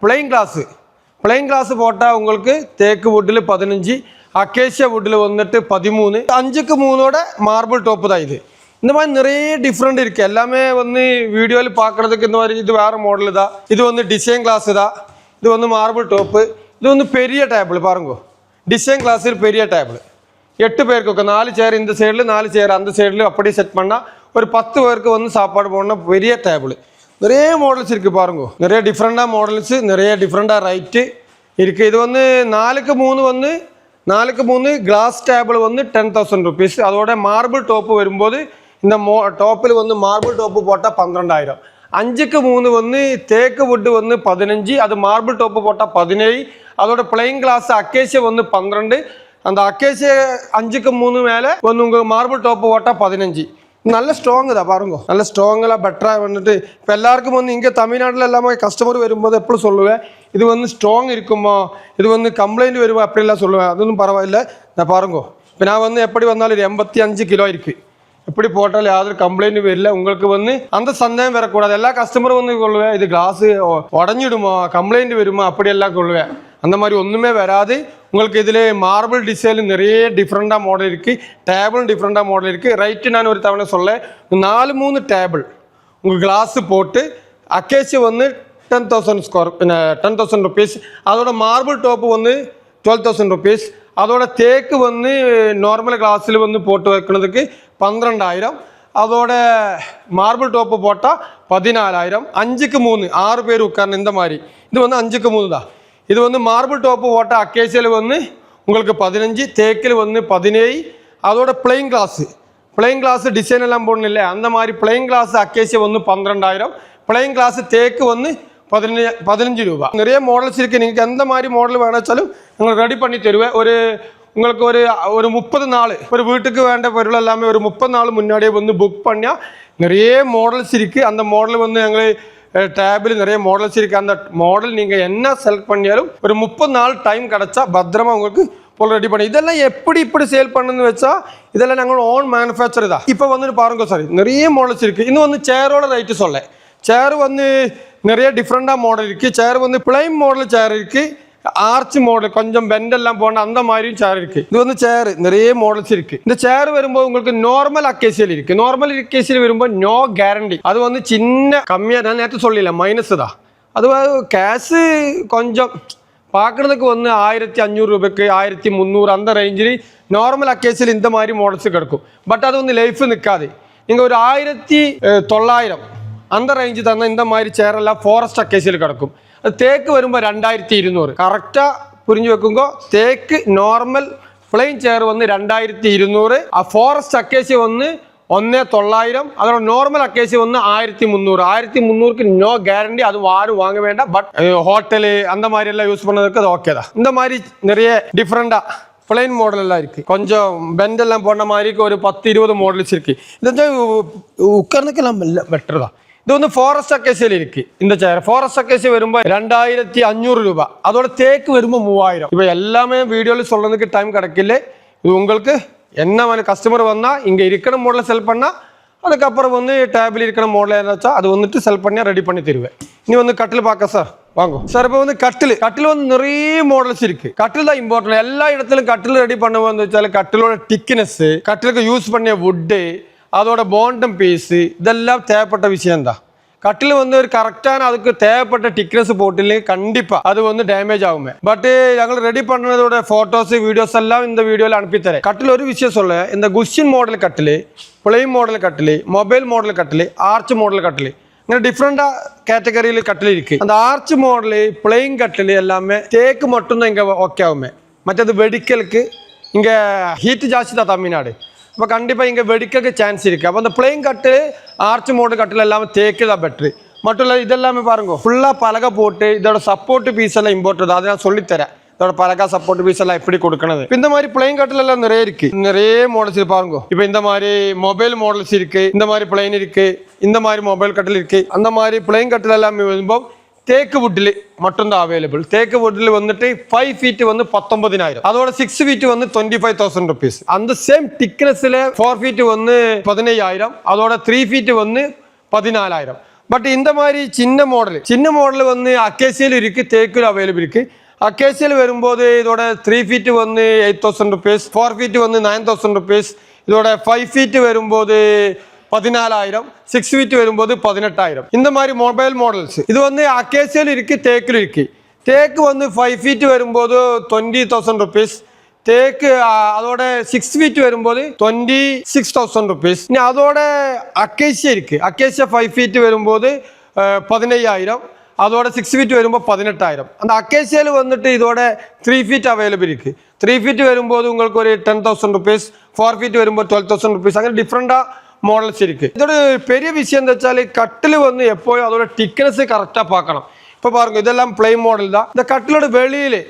பிளைன் கிளாஸ் போட்டால் உங்களுக்கு தேக்கு வுட்டில் 15, அக்கேசியா வுட்டில் வந்துட்டு 13. 5க்கு 3ஓட மார்பிள் டோப்பு தான் இது. இந்த மாதிரி நிறைய டிஃப்ரெண்ட் இருக்குது. எல்லாமே வந்து வீடியோவில் பார்க்குறதுக்கு இந்த மாதிரி இது வேறு மாடல் தான். இது வந்து டிசைன் கிளாஸ் தான். இது வந்து மார்பிள் டோப்பு. இது வந்து பெரிய டேபிள் பாருங்க, டிசைன் கிளாஸில் பெரிய டேபிள். 8 பேருக்கு 4 சேர் இந்த சைடில், 4 சேர் அந்த சைடில் அப்படியே செட் பண்ணால் ஒரு 10 பேருக்கு வந்து சாப்பாடு போடணும். பெரிய டேபிள். நிறைய மாடல்ஸ் இருக்குது பாருங்க, நிறைய டிஃப்ரெண்டாக மாடல்ஸு, நிறைய டிஃப்ரெண்டாக ரைட்டு இருக்குது. இது வந்து 4க்கு 3 கிளாஸ் டேபிள் வந்து 10,000 ருபீஸ். அதோட மார்பிள் டோப்பு வரும்போது இந்த டோப்பில் வந்து மார்பிள் டோப்பு போட்டால் 12,000. 5க்கு 3 வந்து தேக்கு வுட்டு வந்து 15, அது மார்பிள் டோப்பு போட்டால் 17. அதோட பிளைன் கிளாஸ் அக்கேசியா வந்து 12. அந்த அக்கேசியா 5க்கு 3 மேலே வந்து உங்களுக்கு மார்பிள் டோப்பு போட்டால் 15. நல்ல ஸ்ட்ராங்கு தான் பாருங்க, நல்ல ஸ்ட்ராங்கெல்லாம் பெட்டராக வந்துட்டு இப்போ எல்லாருக்கும் வந்து இங்கே தமிழ்நாட்டில் எல்லாமே கஸ்டமர் வரும்போது எப்பவும் சொல்லுவேன், இது வந்து ஸ்ட்ராங் இருக்குமா, இது வந்து கம்ப்ளைண்ட் வருமா அப்படிலாம் சொல்லுவேன். அதுவும் பரவாயில்ல. நான் பாருங்க, இப்போ நான் வந்து எப்படி வந்தாலும் ஒரு 85 கிலோ இருக்குது. எப்படி போட்டாலும் யாரும் கம்ப்ளைண்ட் வரல. உங்களுக்கு வந்து அந்த சந்தேகம் வரக்கூடாது. எல்லா கஸ்டமரும் வந்து சொல்லுவேன், இது கிளாஸு உடஞ்சிடுமா, கம்ப்ளைண்ட் வருமா அப்படியெல்லாம் சொல்லுவேன். அந்த மாதிரி ஒன்றுமே வராது. உங்களுக்கு இதில் மார்பிள் டிசைன் நிறைய டிஃப்ரெண்டாக மாடல் இருக்குது, டேபிளும் டிஃப்ரெண்டாக மாடல் இருக்குது. ரைட்டு நான் ஒரு தவணை சொல்ல 4-3 டேபிள் உங்களுக்கு கிளாஸு போட்டு அக்கேசியா வந்து 10,000 ருபீஸ். அதோட மார்பிள் டோப்பு வந்து 12,000 ருபீஸ். அதோட தேக்கு வந்து நார்மல் கிளாஸில் வந்து போட்டு வைக்கிறதுக்கு 12,000. அதோட மார்பிள் டோப்பு போட்டால் 14,000. 5க்கு 3 6 பேர் உட்காரணும். இந்த மாதிரி இது வந்து 5க்கு 3 தான். இது வந்து மார்பிள் டோப்பு போட்டால் அக்கேசியில் வந்து உங்களுக்கு 15, தேக்கில் வந்து 17. அதோட பிளைன் கிளாஸு டிசைன் எல்லாம் போடணும் இல்லை, அந்த மாதிரி பிளைன் கிளாஸ் அக்கேசியா வந்து 12,000. பிளைன் கிளாஸ் தேக்கு வந்து 15 ரூபா. நிறைய மாடல்ஸ் இருக்குது. நீங்கள் எந்த மாதிரி மாடல் வேணாச்சாலும் உங்களுக்கு ரெடி பண்ணி தருவேன். உங்களுக்கு ஒரு 30 நாள் ஒரு வீட்டுக்கு வேண்ட பொருள் எல்லாமே ஒரு 30 நாள் முன்னாடியே வந்து புக் பண்ணால் நிறைய மாடல்ஸ் இருக்குது. அந்த மாடல் வந்து எங்களை டேபிள் நிறைய மாடல்ஸ் இருக்குது. அந்த மாடல் நீங்கள் என்ன செலக்ட் பண்ணியாலும் ஒரு 30 நாள் டைம் கிடச்சா பத்திரமா உங்களுக்கு போல் ரெடி பண்ணி. இதெல்லாம் இப்படி சேல் பண்ணுன்னு வச்சா இதெல்லாம் நாங்கள் ஓன் மேனுஃபேக்சர் தான். இப்போ வந்து பாருங்க சார், நிறைய மாடல்ஸ் இருக்குது. இன்னும் வந்து சேரோட ரைட்டு சொல்ல, சேர் வந்து நிறைய டிஃப்ரெண்டாக மாடல் இருக்குது. சேர் வந்து பிளைன் மாடல் சேர் இருக்குது, ஆர்ச் மாடல் கொஞ்சம் பெண்டெல்லாம் போன அந்த மாதிரியும் சேர் இருக்குது. இது வந்து சேர் நிறைய மாடல்ஸ் இருக்குது. இந்த சேர் வரும்போது உங்களுக்கு நார்மல் அக்கேசியில் இருக்குது. நார்மல் அக்கேசியில் வரும்போது நோ கேரண்டி. அது வந்து சின்ன கம்மியாக நான் நேற்று சொல்லல மைனஸ் தான். அது கேஷு கொஞ்சம் பார்க்குறதுக்கு வந்து 1,500 ரூபாய்க்கு 1,300 அந்த ரேஞ்சில் நார்மல் அக்கேசியில் இந்த மாதிரி மாடல்ஸ் கிடைக்கும். பட் அது வந்து லைஃப் நிற்காது. நீங்கள் ஒரு 1,900 அந்த ரேஞ்சு தந்தால் இந்த மாதிரி சேரெல்லாம் ஃபாரஸ்ட் அக்கேசியில் கிடக்கும். அது தேக்கு வரும்போது 2,200. கரெக்டாக புரிஞ்சு வைக்குங்கோ. தேக்கு நார்மல் பிளைன் சேர் வந்து 2,200. ஃபாரஸ்ட் அக்கேசியா வந்து 1,900. அதோட நார்மல் அக்கேசியா வந்து 1,300. 1,300க்கு நோ கேரண்டி. அது யாரும் வாங்க வேண்டாம். பட் ஹோட்டலு அந்த மாதிரி எல்லாம் யூஸ் பண்ணதுக்கு அது ஓகே தான். இந்த மாதிரி நிறைய டிஃப்ரெண்டாக பிளைன் மாடல் எல்லாம் இருக்குது. கொஞ்சம் பெண்டெல்லாம் போன மாதிரி ஒரு 10-20 மாடல்ஸ் இருக்குது. இது உட்கார்ந்துக்கெல்லாம் இல்லை, பெட்டர் தான். இது வந்து ஃபாரஸ்ட் அக்கேசியில் இருக்குது. இந்த சேர் ஃபாரஸ்ட் அக்கேசியா வரும்போது 2,500 ரூபா. அதோட தேக்கு வரும்போது 3,000. இப்போ எல்லாமே வீடியோவில் சொல்கிறதுக்கு டைம் கிடைக்கல. இது உங்களுக்கு என்ன வேணும், கஸ்டமர் வந்தால் இங்கே இருக்கிற மாடலை செல் பண்ணால் அதுக்கப்புறம் வந்து டேபிள் இருக்கிற மாடல் ஏதாச்சும் அது வந்துட்டு செல் பண்ணி ரெடி பண்ணி தருவேன். நீ வந்து கட்டில் பார்க்க சார் வாங்க சார். இப்போ வந்து கட்டில் வந்து நிறைய மாடல்ஸ் இருக்குது. கட்டில் தான் இம்பார்ட்டன்ட். எல்லா இடத்துலையும் கட்டில் ரெடி பண்ண வந்துச்சாலும் கட்டிலோட திக்னஸ்ஸு, கட்டிலுக்கு யூஸ் பண்ண வுட்டு, அதோட பாண்டம் பீஸு இதெல்லாம் தேவைப்பட்ட விஷயம்தான். கட்டில் வந்து ஒரு கரெக்டான அதுக்கு தேவைப்பட்ட திக்னஸ் போட்டிலே கண்டிப்பாக அது வந்து டேமேஜ் ஆகுமே. பட் ഞങ്ങൾ ரெடி பண்ணதோட ஃபோட்டோஸ் வீடியோஸ் எல்லாம் இந்த வீடியோவில் அனுப்பித்தரேன். கட்டில் ஒரு விஷயம் சொல்ல, இந்த குஷின் மாடல் கட்டில், பிளைன் மாடல் கட்டில், மொபைல் மாடல் கட்டில், ஆர்ச் மாடல் கட்டில், இங்கே டிஃப்ரெண்டாக கேட்டகரியில் கட்டில் இருக்குது. அந்த ஆர்ச் மாடல் பிளைன் கட்டில் எல்லாமே தேக்கு மட்டும்தான் இங்கே ஓகே ஆகுமே. மற்றது வெடிக்கலுக்கு இங்கே ஹீட்டு ஜாஸ்தி தான் தமிழ்நாடு. அப்போ கண்டிப்பாக இங்கே வெடிக்க சான்ஸ் இருக்குது. அப்போ அந்த பிளெயின் கட்டு ஆர்ச் மோடு கட்டில் எல்லாமே தேக்கு தான் பெட்ரு. மட்டும் இல்லை இதெல்லாமே பாருங்க ஃபுல்லாக பலகை போட்டு இதோட சப்போர்ட் பீஸ் எல்லாம் இம்போர்ட், அதை நான் சொல்லித்தரேன். இதோட பலகா சப்போர்ட் பீஸ் எல்லாம் எப்படி கொடுக்கணும். இந்த மாதிரி பிளைன் கட்டில் எல்லாம் நிறைய இருக்கு, நிறைய மாடல்ஸ் பாருங்க. இப்போ இந்த மாதிரி மொபைல் மாடல்ஸ் இருக்கு, இந்த மாதிரி பிளைன் இருக்கு, இந்த மாதிரி மொபைல் கட்டில் இருக்கு. அந்த மாதிரி பிளைன் கட்டில் எல்லாமே வரும்போது தேக்கு வுட்டில் மட்டும்தான் அவைலபிள். தேக்கு வுட்டில் வந்துட்டு 5 feet வந்து 19,000, அதோட 6 feet வந்து 25,000 rupees. அந்த சேம் திக்னஸ்ல 4 feet வந்து 15,000, அதோட 3 feet வந்து 14,000. பட் இந்த மாதிரி சின்ன மாடல் வந்து அக்கேசியில் இருக்கு, தேக்கில் அவைலபிள் இருக்கு. அக்கேசியில் வரும்போது இதோட 3 feet வந்து 8,000 rupees, 4 feet வந்து 9,000 rupees, இதோட 5 feet வரும்போது 14,000, 6 feet வரும்போது 18,000. இந்த மாதிரி மொபைல் மாடல்ஸ் இது வந்து அக்கேசியில் இருக்கு, தேக்கில் இருக்கு. தேக்கு வந்து 5 feet வரும்போது 20,000 rupees, தேக்கு அதோட 6 feet வரும்போது 26,000 rupees. இனி அதோட அக்கேசியா இருக்கு, அக்கேசியா 5 feet வரும்போது 15,000, அதோட 6 feet வரும்போது 18,000. அந்த அக்கேசியாவில் வந்துட்டு இதோட 3 feet அவைலபிள் இருக்கு. 3 feet வரும்போது உங்களுக்கு ஒரு 10,000 rupees, 4 feet வரும்போது 12,000 rupees. அங்கே டிஃப்ரெண்டாக மாடல்ஸ் இருக்கு. இதோட பெரிய விஷயம் എന്താ വെച്ചാൽ கட்டில் வந்து எப்போயும் அதோட திக்னஸ் கரெக்டாக பார்க்கணும். இப்போ பாருங்க இதெல்லாம் பிளைன் மாடல் தான். இந்த கட்டிலோட வெளியில்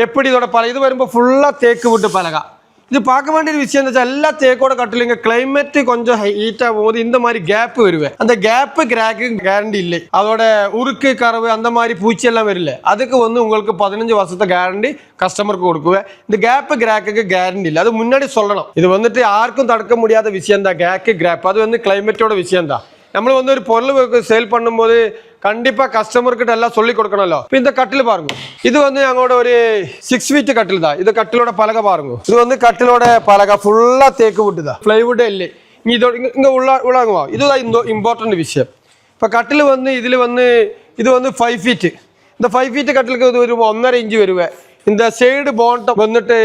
எப்படி இதோட பல இது வரும்போது ஃபுல்லாக தேக்கு விட்டு பலகா. இது பார்க்க வேண்டிய விஷயம் എന്താ വെച്ചാൽ எல்லா தேக்கோட கட்டிலுங்க கிளைமேட் கொஞ்சம் ஹீட் ஆகும்போது இந்த மாதிரி கேப் வருவேன். அந்த கேப்பு கிராக்கு கேரண்டி இல்லை. அதோட உருக்கு கறவு அந்த மாதிரி பூச்சி எல்லாம் வரல. அதுக்கு வந்து உங்களுக்கு 15 வருஷத்தை கேரண்டி கஸ்டமருக்கு கொடுக்குவேன். இந்த கேப்பு கிராக்குக்கு கேரண்டி இல்லை, அது முன்னாடி சொல்லணும். இது வந்துட்டு யாருக்கும் தடுக்க முடியாத விஷயம் தான் கேக்கு கிராப். அது வந்து கிளைமேட்டோட விஷயம் தான். நம்ம வந்து ஒரு பொருள் சேல் பண்ணும்போது கண்டிப்பாக கஸ்டமர்கிட்ட எல்லாம் சொல்லி கொடுக்கணும்ல. இப்போ இந்த கட்டில் பாருங்க, இது வந்து எங்களோட ஒரு 6 feet கட்டில் தான். இது கட்டிலோட பலகை பாருங்க, இது வந்து கட்டிலோட பலகை ஃபுல்லாக தேக்கு வுட்டு தான், ஃப்ளைவுட்டே இல்லை. இதோட இங்கே உள்ளாங்குவா, இதுதான் இந்த இம்பார்ட்டன்ட் விஷயம். இப்போ கட்டில் வந்து இதில் வந்து இது வந்து 5 feet. இந்த 5 feet கட்டிலுக்கு இது ஒரு 1.5 inch வருவேன். இந்த சைடு போண்டம் வந்துட்டு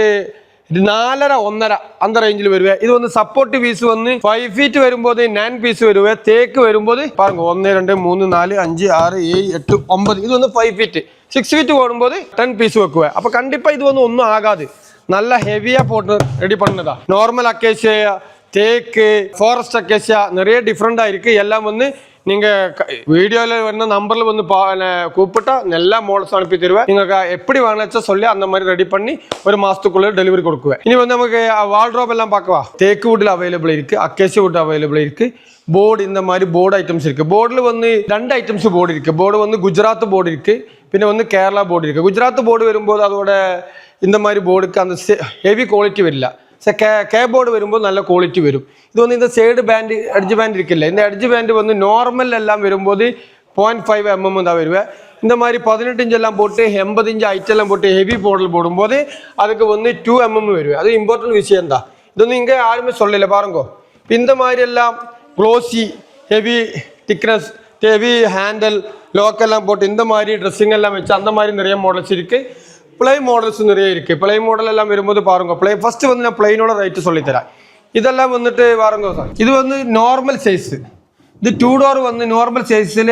4.5 1.5 அந்த ரேஞ்சில் வருவேன். இது வந்து சப்போர்ட் பீஸ் வந்து 5 feet வரும்போது 9 piece வருவேன். தேக்கு வரும்போது பாருங்க 1 2 3 4 5 6 7 8 9, இது வந்து 5 feet. 6 feet ஓடும்போது 10 piece வைக்குவேன். அப்போ கண்டிப்பாக இது வந்து ஒன்றும் ஆகாது, நல்லா ஹெவியாக போட்டு ரெடி பண்ணதா. நார்மல் அக்கேசியா, தேக்கு, ஃபாரஸ்ட் அக்கேசியா நிறைய டிஃப்ரெண்டாக இருக்குது. எல்லாம் வந்து நீங்கள் வீடியோவில் வர நம்பரில் வந்து கூப்பிட்டா எல்லா மாடல்ஸும் அனுப்பி தருவேன். நீங்கள் எப்படி வேணாச்சா சொல்லி அந்த மாதிரி ரெடி பண்ணி ஒரு மாதத்துக்குள்ளே டெலிவரி கொடுக்குவேன். இனி வந்து நமக்கு வால்ட்ரோப் எல்லாம் பார்க்கவா, தேக்கு வுட்டில் அவைலபிள் இருக்குது, அக்கேசியா வுட் அவைலபிள் இருக்குது. போர்டு இந்த மாதிரி போர்டு ஐட்டம்ஸ் இருக்குது. போர்டில் வந்து 2 items போர்டு இருக்குது. போர்டு வந்து குஜராத் போர்டு இருக்குது, பின்ன வந்து கேரளா போர்டு இருக்குது. குஜராத் போர்டு வரும்போது அதோட இந்த மாதிரி போர்டுக்கு அந்த ஹெவி குவாலிட்டி வரல. கேபோர்டு வரும்போது நல்ல குவாலிட்டி வரும். இது வந்து இந்த சைடு பேண்ட் எட்ஜ் பேண்ட் இருக்குல்ல, இந்த எட்ஜ் பேண்ட் வந்து நார்மல் எல்லாம் வரும்போது 0.5 mm தான் வருவேன். இந்த மாதிரி 18 inch எல்லாம் போட்டு 80 inch ஐட்டம் எல்லாம் போட்டு ஹெவி போர்டில் போடும்போது அதுக்கு வந்து 2 mm வருவேன். அது இம்பார்ட்டன்ட் விஷயம் தான். இது வந்து இங்கே யாருமே சொல்லலை பாருங்க. இந்த மாதிரி எல்லாம் glossy heavy thickness heavy handle லோக்கெல்லாம் போட்டு இந்த மாதிரி ட்ரெஸ்ஸிங் எல்லாம் வச்சு அந்த மாதிரி நிறைய மாடல்ஸ் இருக்குது. பிளை மாடல்ஸ் நிறைய இருக்குது. பிளை மாடல் எல்லாம் வரும்போது பாருங்க, பிளை ஃபர்ஸ்ட் வந்து நான் பிளைனோட ரைட்டு சொல்லித்தரேன். இதெல்லாம் வந்துட்டு பாருங்க சார், இது வந்து நார்மல் சைஸ். இது 2 door வந்து நார்மல் சைஸில்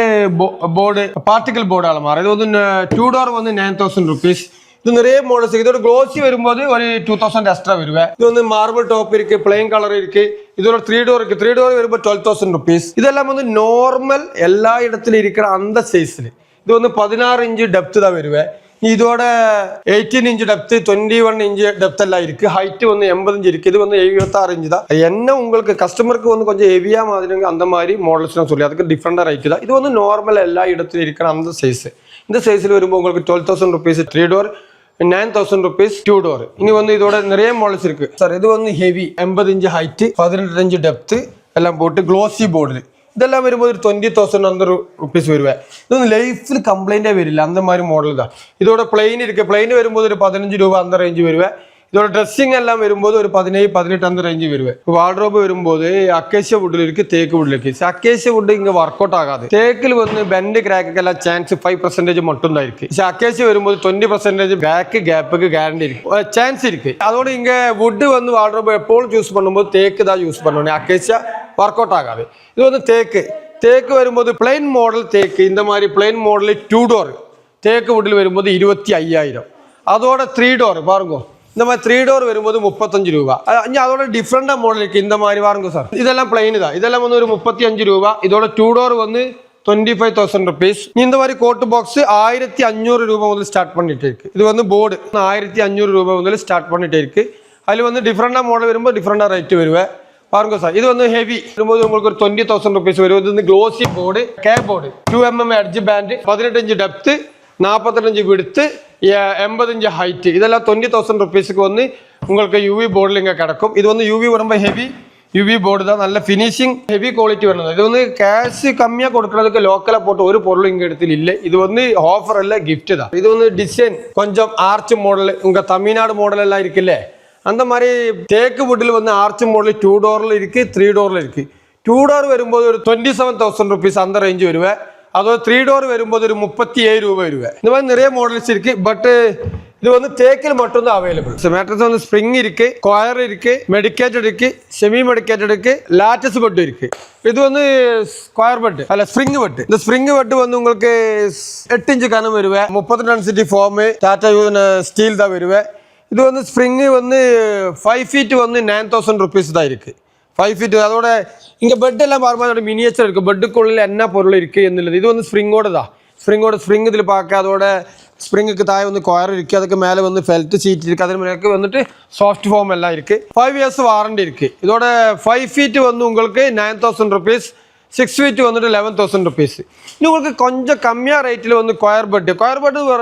போர்டு பார்ட்டிக்கல் போர்டால் மாறும். இது வந்து 2 door வந்து 9,000 rupees. இது நிறைய மாடல்ஸ். இதோட க்ளோசி வரும்போது ஒரு 2,000 எக்ஸ்ட்ரா வருவேன். இது வந்து மார்பிள் டாப் இருக்கு, பிளைன் கலர் இருக்கு. இதோட 3 door இருக்கு. 3 door வரும்போது 12,000 rupees. இதெல்லாம் வந்து நார்மல் எல்லா இடத்துலையும் இருக்கிற அந்த சைஸில். இது வந்து 16 inch டெப்த் தான் வருவேன். இதோட 18 inch டெப்த், 21 inch டெப்த் எல்லாம் இருக்கு. ஹைட் வந்து 80 inch இருக்கு. இது வந்து 76 inch தான். என்ன உங்களுக்கு கஸ்டமருக்கு வந்து கொஞ்சம் ஹெவியா மாதிரி அந்த மாதிரி மாடல்ஸ் சொல்லி அதுக்கு டிஃப்ரெண்டா ரைட் தான். இது வந்து நார்மல் எல்லா இடத்துலையும் இருக்கிற அந்த சைஸ். இந்த சைஸில் வரும்போது உங்களுக்கு 12,000 rupees 3 door, 9,000 rupees 2 door. இனி வந்து இதோட நிறைய மாடல்ஸ் இருக்கு சார். இது வந்து heavy 80 inch height, 18 inch depth எல்லாம் போட்டு க்ளோசி போர்டு. இதெல்லாம் வரும்போது 20,000 rupees வருவேன். இது வந்து லைஃப்பில் கம்ப்ளைண்டே வரில்லை அந்த மாதிரி மாடல் தான். இதோட பிளைன் இருக்குது. பிளைன் வரும்போது ஒரு 15 ரூபா அந்த ரேஞ்சு வருவேன். இதோட ட்ரெஸ்ஸிங் எல்லாம் வரும்போது ஒரு 17 18 அந்த ரேஞ்சு வருவேன். வார்ட்ரோப் வரும்போது அக்கேசியா வுட்டில் இருக்குது, தேக்கு வுட்டில் இருக்குது. அக்கேசியா வுட் இங்கே ஒர்க் அவுட் ஆகாது. தேக்கில் வந்து பெண்டு கிராக்கு எல்லாம் சான்ஸ் 5% மட்டும் தான் இருக்குது. அக்கேசியா வரும்போது 20% பேக்கு கேப்புக்கு கேரண்டி இருக்கு, சான்ஸ் இருக்குது. அதோட இங்கே வுட்டு வந்து வார்ட்ரோப் எப்போதும் யூஸ் பண்ணும்போது தேக்கு தான் யூஸ் பண்ணணும். அக்கேசியா ஒர்க் அவுட் ஆகாது. இது வந்து தேக்கு வரும்போது பிளைன் மாடல் தேக்கு. இந்த மாதிரி பிளைன் மாடல் 2 door தேக்கு வுட்டில் வரும்போது 25,000. அதோட 3 door பாருங்க, இந்த மாதிரி 3 டோர் வரும்போது 35 ரூபா. இங்கே அதோட டிஃப்ரெண்டாக மாடல் இருக்குது. இந்த மாதிரி வாருங்க சார். இதெல்லாம் பிளைன் தான். இதெல்லாம் வந்து ஒரு 35 ரூபா. இதோட 2 டோர் வந்து 25,000 ருபீஸ். இந்த மாதிரி கோட்டு பாக்ஸ் 1500 ரூபா முதல்ல ஸ்டார்ட் பண்ணிட்டு இருக்கு. இது வந்து போர்டு 1500 ரூபா முதல்ல ஸ்டார்ட் பண்ணிட்டு இருக்கு. அதில் வந்து டிஃப்ரெண்டாக மாடல் வரும்போது டிஃப்ரெண்டாக ரேட்டு வருவேன். பாருங்க சார், இது வந்து ஹெவி வரும்போது உங்களுக்கு ஒரு 20,000 ருபீஸ் வரும். இது வந்து glossy board, K board, 2mm edge band, 18 inch depth, 45 inch width, 80 inch height. இதெல்லாம் 20,000 ருபீஸுக்கு வந்து உங்களுக்கு யூவி போர்டில் இங்கே கிடக்கும். இது வந்து யூவி ரொம்ப ஹெவி யூவி போர்டு தான். நல்ல ஃபினிஷிங் ஹெவி குவாலிட்டி வருന്നത്. இது வந்து கேஷ் கம்மியாக கொடுக்கறதுக்கு லோக்கலாக போட்டு ஒரு பொருள் இங்கே இடத்துல இல்லை. இது வந்து ஆஃபர் இல்லை, கிஃப்ட் தான். இது வந்து டிசைன் கொஞ்சம் ஆர்ச் மாடல், உங்கள் தமிழ்நாடு மாடல் எல்லாம் இருக்குல்ல, அந்த மாதிரி தேக்கு வுட்டில் வந்து ஆர்ச் மாடல் 2 டோரில் இருக்குது, 3 டோரில் இருக்குது. 2 டோர் வரும்போது ஒரு 27,000 ருபீஸ் அந்த ரேஞ்சு வருவேன். அதோட 3 டோர் வரும்போது ஒரு 37 ரூபா வருவேன். இந்த மாதிரி நிறைய மாடல்ஸ் இருக்கு. பட் இது வந்து தேக்கில் மட்டும்தான் அவைலபிள். மேட்ரஸ் வந்து ஸ்ப்ரிங் இருக்கு, ஸ்கொயர் இருக்கு, மெடிக்கேட்டட் இருக்கு, செமி மெடிக்கேட்டட் இருக்கு, லேட்டஸ் பெட் இருக்கு. இது வந்து ஸ்கொயர் பெட் அல்ல ஸ்ப்ரிங் பெட். இந்த ஸ்ப்ரிங் பெட் வந்து உங்களுக்கு 8 இன்ச் கனம் வருவேன். 30 டென்சிட்டி ஃபார்ம், டாடா ஸ்டீல் தான் வருவேன். இது வந்து ஸ்ப்ரிங்கு வந்து 5 ஃபீட் வந்து 9,000 ருபீஸ் தான் இருக்குது. 5 ஃபீட். அதோட இங்கே பெட் எல்லாம் பாருங்கள், அதோட மினியேச்சர் இருக்குது. பெட்டுக்குள்ள என்ன பொருள் இருக்குது என்னது. இது வந்து ஸ்ப்ரிங்கோட தான். ஸ்ப்ரிங் இதில் பார்க்க அதோட ஸ்ப்ரிங்குக்கு தாய் வந்து கொயர் இருக்குது. அதுக்கு மேலே வந்து ஃபெல்ட் சீட் இருக்குது. அதே மாதிரி வந்துட்டு சாஃப்ட் ஃபார்ம் எல்லாம் இருக்குது. 5 இயர்ஸ் வாரண்டி இருக்குது. இதோட 5 ஃபீட் வந்து உங்களுக்கு 9,000 ருபீஸ், 6 ஃபீட் வந்துட்டு 11,000 ருபீஸ். இன்னும் உங்களுக்கு கொஞ்சம் கம்மியாக ரேட்டில் வந்து கொயர் பெட்டு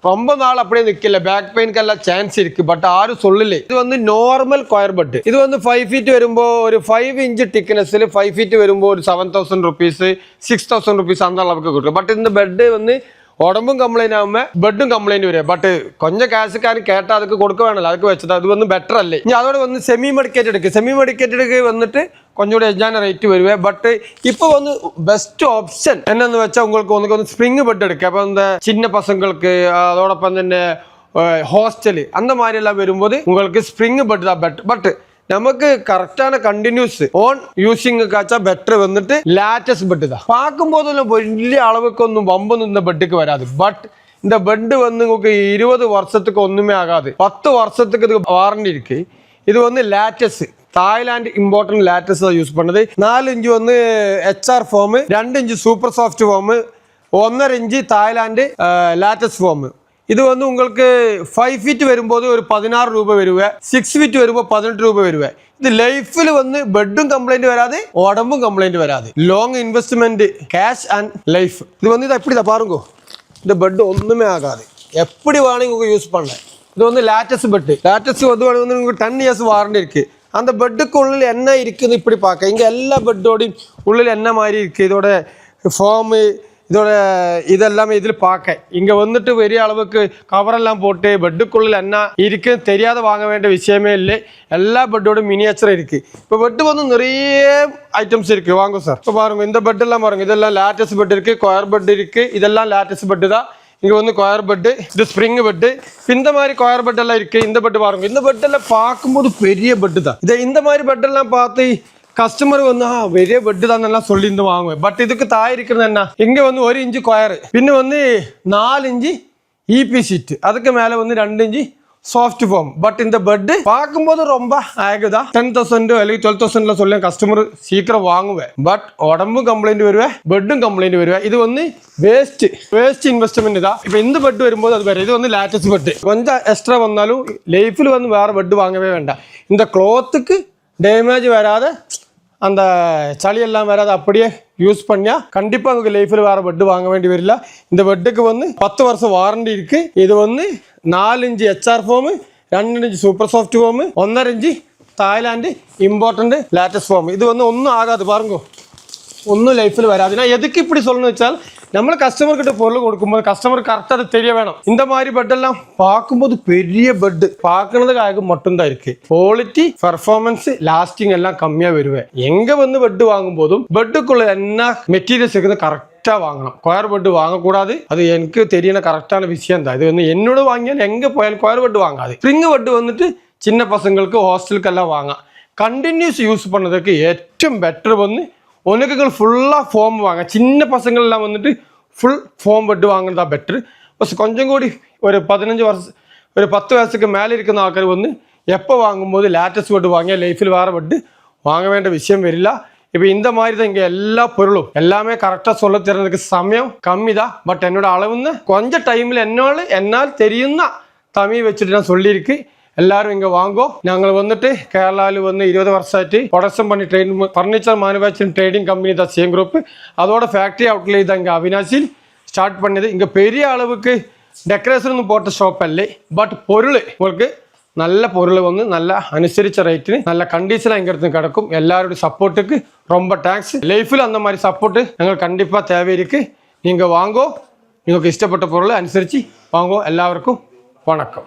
ரொம்ப நாள் அப்படியே நிற்கல. பேக் பெயின்க்கெல்லாம் சான்ஸ் இருக்கு. பட் யாரும் சொல்லலை. இது வந்து நார்மல் ஸ்கொயர் பெட். இது வந்து 5 ஃபீட் வரும்போது ஒரு 5 இன்ச் திக்னஸில் 5 ஃபீட் வரும்போது ஒரு 7,000 ருபீஸ், 6,000 ருபீஸ் அந்த அளவுக்கு கொடுக்கும். பட் இந்த பெட்டு வந்து உடம்பும் கம்ப்ளைண்ட் ஆகாம பெட்டும் கம்ப்ளைண்ட் வரும். பட் கொஞ்சம் கேஷுக்காரன் கேட்டால் அதுக்கு கொடுக்க வேணாம், அதுக்கு வச்சது அது வந்து பெட்டர் அல்ல. இங்கே அதோட வந்து செமி மெடிக்கேட்டடுக்கு வந்துட்டு கொஞ்சம் எஜ்ஜான ரேட்டு வருவேன். பட் இப்போ வந்து பெஸ்ட் ஆப்ஷன் என்னன்னு வச்சா உங்களுக்கு வந்து ஸ்ப்ரிங் பெட் எடுக்க. அப்போ இந்த சின்ன பசங்களுக்கு அதோடொപ്പം തന്നെ ஹாஸ்டலு அந்த மாதிரி எல்லாம் வரும்போது உங்களுக்கு ஸ்ப்ரிங் பெட் தான் பெட். பட் நமக்கு கரெக்டான கண்டினியூஸ் ஓன் யூசிங்காச்சா பெட்டர் வந்துட்டு லேட்டஸ்ட் பெட் தான். பார்க்கும்போது വലിയ அளவுக்கு வம்பொന്നും இந்த பெட்டுக்கு வராது. பட் இந்த பெட் வந்து உங்களுக்கு 20 வருஷத்துக்கு ஒன்றுமே ஆகாது. 10 வருஷத்துக்கு இதுக்கு வாரண்டி இருக்கு. இது வந்து லேட்டஸ்ட் தாய்லாந்து இம்போர்ட்டன்ட் லேட்டஸ்ட் தான் யூஸ் பண்ணது. 4 இன்ச் வந்து HR foam, 2 inch super soft foam, 1.5 inch Thailand latest foam. இது வந்து உங்களுக்கு 5 ஃபீட் வரும்போது ஒரு 16 ரூபா வருவேன். 6 ஃபீட் வரும்போது 18 ரூபா வருவேன். இது லைஃபில் வந்து பெட்டும் கம்ப்ளைண்ட் வராது, உடம்பும் கம்ப்ளைண்ட் வராது. Long investment, cash and life. இது வந்து இதை எப்படி தான் பாருங்க, இந்த பெட் ஒன்றுமே ஆகாது. எப்படி வேணும் உங்களுக்கு யூஸ் பண்ண. இது வந்து லேட்டஸ்ட் பெட். லேட்டஸ்ட் வந்து உங்களுக்கு 10 இயர்ஸ் வாரண்டி இருக்கு. அந்த பெட்டுக்கு உள்ளில் என்ன இருக்குதுன்னு இப்படி பார்க்க. இங்கே எல்லா பெட்டோடையும் உள்ளில் என்ன மாதிரி இருக்குது, இதோட ஃபார்மு, இதோட இதெல்லாமே இதில் பார்க்க. இங்கே வந்துட்டு பெரிய அளவுக்கு கவரெல்லாம் போட்டு பெட்டுக்குள்ள என்ன இருக்குன்னு தெரியாத வாங்க வேண்டிய விஷயமே இல்லை. எல்லா பெட்டோட மினியேச்சர் இருக்குது. இப்போ பெட்டு வந்து நிறைய ஐட்டம்ஸ் இருக்குது. வாங்க சார். இப்போ பாருங்கள், இந்த பெட்டெல்லாம் பாருங்கள். இதெல்லாம் லேட்டஸ்ட் பெட் இருக்குது, ஸ்கொயர் பெட் இருக்குது. இதெல்லாம் லேட்டஸ்ட் பெட்டு தான். இங்கே வந்து ஸ்கொயர் பெட்டு, இது ஸ்ப்ரிங் பெட்டு, இந்த மாதிரி ஸ்கொயர் பெட் எல்லாம் இருக்குது. இந்த பெட்டு பாருங்கள். இந்த பெட்டெல்லாம் பார்க்கும்போது பெரிய பெட்டு தான். இந்த மாதிரி பெட்டெல்லாம் பார்த்து கஸ்டமர் வந்து பெரிய பெட்டு தான் சொல்லிட்டு வாங்குவேன். பட் இதுக்கு தாய் இருக்கிறது என்ன, இங்கே வந்து 1 இன்ச்சு ஸ்கொயர், பின்ன வந்து 4 இன்ச்சு EP சீட்டு, அதுக்கு மேலே வந்து 2 இன்ச்சு சாஃப்ட் ஃபார்ம். பட் இந்த பெட்டு பார்க்கும்போது ரொம்ப ஆகுதா 10,000 അല്ലെങ്കിൽ 12,000 சொல்ல கஸ்டமர் சீக்கிரம் வாங்குவேன். பட் உடம்பும் கம்ப்ளைண்ட் வருவேன், பெட்டும் கம்ப்ளைண்ட் வருவேன். இது வந்து வேஸ்ட் இன்வெஸ்ட்மெண்ட் தான். இப்போ இந்த பெட் வரும்போது அது வேறு. இது வந்து லேட்டஸ்ட் பெட்டு. கொஞ்சம் எக்ஸ்ட்ரா வந்தாலும் லைஃப்பில் வந்து வேறு பெட்டு வாங்கவே வேண்டாம். இந்த க்ளாத்துக்கு டேமேஜ் வராத, அந்த சளியெல்லாம் வராது, அப்படியே யூஸ் பண்ணியா கண்டிப்பாக உங்களுக்கு லைஃப்பில் வேறு பெட்டு வாங்க வேண்டி வரல. இந்த பெட்டுக்கு வந்து 10 வருஷம் வாரண்டி இருக்குது. இது வந்து 4 inch HR foam, 2 inch super soft foam, 1.5 inch Thailand important latest foam. இது வந்து ஒன்றும் ஆகாது பாருங்க, ஒன்றும் லைஃப்பில் வராது. நான் எதுக்கு இப்படி சொல்லணும்னு வச்சால், நம்ம கஸ்டமர்கிட்ட பொருள் கொடுக்கும்போது கஸ்டமர் கரெக்டாக அது தெரிய வேணும். இந்த மாதிரி பெட்டெல்லாம் பார்க்கும்போது பெரிய பெட்டு பார்க்கறதுக்காக மட்டும்தான் இருக்கு. குவாலிட்டி, பெர்ஃபார்மன்ஸ், லாஸ்டிங் எல்லாம் கம்மியாக வருவேன். எங்கே வந்து பெட்டு வாங்கும் போதும் பெட்டுக்குள்ள என்ன மெட்டீரியல்ஸ் இருக்குது கரெக்டாக வாங்கணும். ஸ்கொயர் பெட்டு வாங்கக்கூடாது. அது எனக்கு தெரியன கரெக்டான விஷயம் தான். இது வந்து என்னோட வாங்கியால் எங்கே போயாலும் ஸ்கொயர் பெட்டு வாங்காது. ஸ்ப்ரிங் பெட்டு வந்துட்டு சின்ன பசங்களுக்கு ஹாஸ்டலுக்கெல்லாம் வாங்க. கண்டினியூஸ் யூஸ் பண்ணதுக்கு ഏറ്റവും பெட்டர் வந்து உனக்கு ஃபுல்லாக ஃபார்ம் வாங்க. சின்ன பசங்கள்லாம் வந்துட்டு ஃபுல் ஃபார்ம் பெட்டு வாங்குறதா பெட்ரு. பஸ் கொஞ்சம் கூடி ஒரு 15 வருஷம் ஒரு 10 வயசுக்கு மேலே இருக்கிற ஆட்கள் வந்து எப்போ வாங்கும்போது லேட்டஸ்ட் பெட் வாங்கியா லைஃப்பில் வேறு பெட்டு வாங்க வேண்டிய விஷயம் வரிല്ല. இப்போ இந்த மாதிரி தான் இங்கே எல்லா பொருளும் எல்லாமே கரெக்டாக சொல்ல தெரிஞ்சதுக்கு சமயம் கம்மி தான். பட் என்னோட அளவுன்னு கொஞ்சம் டைமில் என்னால் தெரியும்னா தமிழ் வச்சுட்டு நான் சொல்லியிருக்கு. எல்லாரும் இங்கே வாங்கோ. நாங்கள் வந்துட்டு கேரளாவில் வந்து 20 வருஷமாയിട്ട് ப்ரொடக்ஷன் பண்ணி ஃபர்னிச்சர் மேனுஃபேக்சரிங் ட்ரேடிங் கம்பெனி தான் சிஎம் குரூப். அதோட ஃபேக்ட்ரி அவுட்லேட் தான் இங்கே அவினாசியில் ஸ்டார்ட் பண்ணது. இங்கே பெரிய அளவுக்கு டெக்கரேஷன் ஒന്നും போட்ட ஷாப் அல்ல. பட் பொருள் உங்களுக்கு நல்ல பொருள் வந்து நல்ல அனுசரித்த ரேட்டிന് நல்ல கண்டிஷனாக எங்கள் இடத்துல கிடக்கும். எல்லாருடைய சப்போர்ட்டுக்கு ரொம்ப தேங்க்ஸ். லைஃப்பில் அந்த மாதிரி சப்போர்ட்டு எங்களுக்கு கண்டிப்பாக தேவை இருக்குது. நீங்கள் வாங்கோ. உங்களுக்கு இஷ்டப்பட்ட பொருளை அனுசரித்து வாங்கோ. எல்லாருக்கும் வணக்கம்.